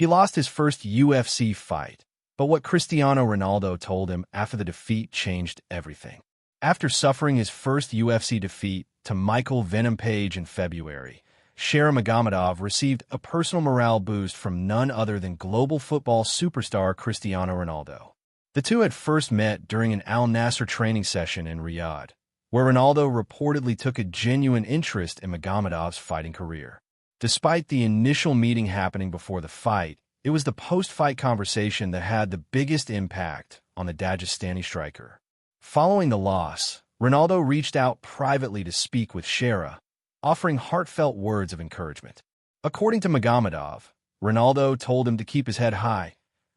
He lost his first UFC fight, but what Cristiano Ronaldo told him after the defeat changed everything. After suffering his first UFC defeat to Michael Venom Page in February, Shara Magomedov received a personal morale boost from none other than global football superstar Cristiano Ronaldo. The two had first met during an Al Nassr training session in Riyadh, where Ronaldo reportedly took a genuine interest in Magomedov's fighting career. Despite the initial meeting happening before the fight, it was the post-fight conversation that had the biggest impact on the Dagestani striker. Following the loss, Ronaldo reached out privately to speak with Shara, offering heartfelt words of encouragement. According to Magomedov, Ronaldo told him to keep his head high,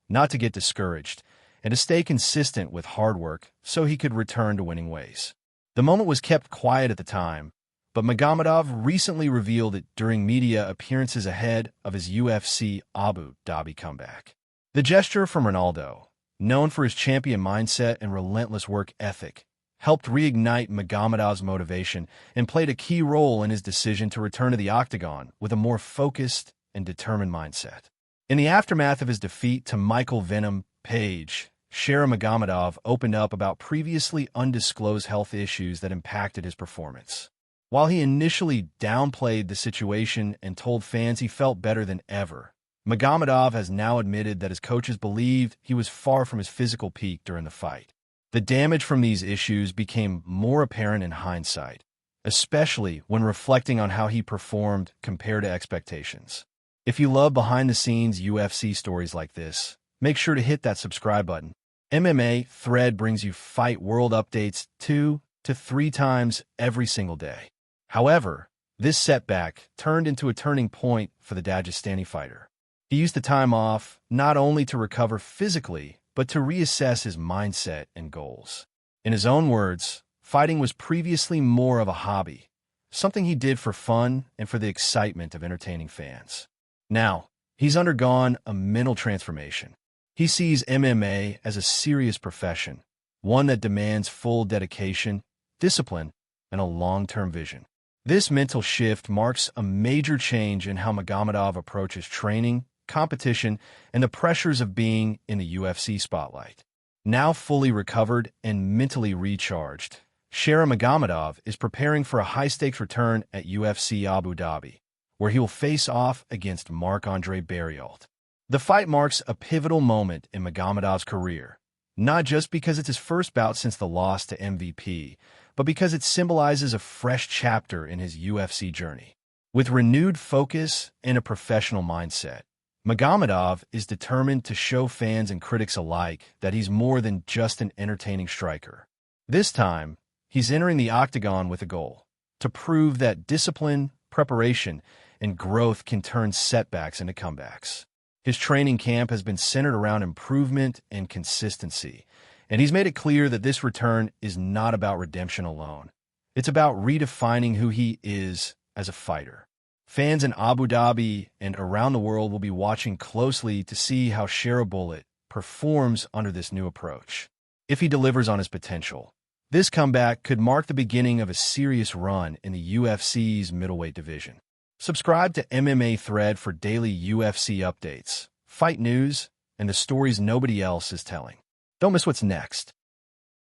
not to get discouraged, and to stay consistent with hard work so he could return to winning ways. The moment was kept quiet at the time, but Magomedov recently revealed it during media appearances ahead of his UFC Abu Dhabi comeback. The gesture from Ronaldo, known for his champion mindset and relentless work ethic, helped reignite Magomedov's motivation and played a key role in his decision to return to the Octagon with a more focused and determined mindset. In the aftermath of his defeat to Michael Venom Page, Shara Magomedov opened up about previously undisclosed health issues that impacted his performance. While he initially downplayed the situation and told fans he felt better than ever, Magomedov has now admitted that his coaches believed he was far from his physical peak during the fight. The damage from these issues became more apparent in hindsight, especially when reflecting on how he performed compared to expectations. If you love behind-the-scenes UFC stories like this, make sure to hit that subscribe button. MMA Thread brings you Fight World updates 2 to 3 times every single day. However, this setback turned into a turning point for the Dagestani fighter. He used the time off not only to recover physically, but to reassess his mindset and goals. In his own words, fighting was previously more of a hobby, something he did for fun and for the excitement of entertaining fans. Now, he's undergone a mental transformation. He sees MMA as a serious profession, one that demands full dedication, discipline, and a long-term vision. This mental shift marks a major change in how Magomedov approaches training, competition, and the pressures of being in the UFC spotlight. Now fully recovered and mentally recharged, Shara Magomedov is preparing for a high-stakes return at UFC Abu Dhabi, where he will face off against Marc-Andre Barriault. The fight marks a pivotal moment in Magomedov's career, not just because it's his first bout since the loss to MVP, but because it symbolizes a fresh chapter in his UFC journey. With renewed focus and a professional mindset, Magomedov is determined to show fans and critics alike that he's more than just an entertaining striker. This time, he's entering the Octagon with a goal: to prove that discipline, preparation, and growth can turn setbacks into comebacks. His training camp has been centered around improvement and consistency, and he's made it clear that this return is not about redemption alone. It's about redefining who he is as a fighter. Fans in Abu Dhabi and around the world will be watching closely to see how Shara Bullet performs under this new approach. If he delivers on his potential, this comeback could mark the beginning of a serious run in the UFC's middleweight division. Subscribe to MMA Thread for daily UFC updates, fight news, and the stories nobody else is telling. Don't miss what's next.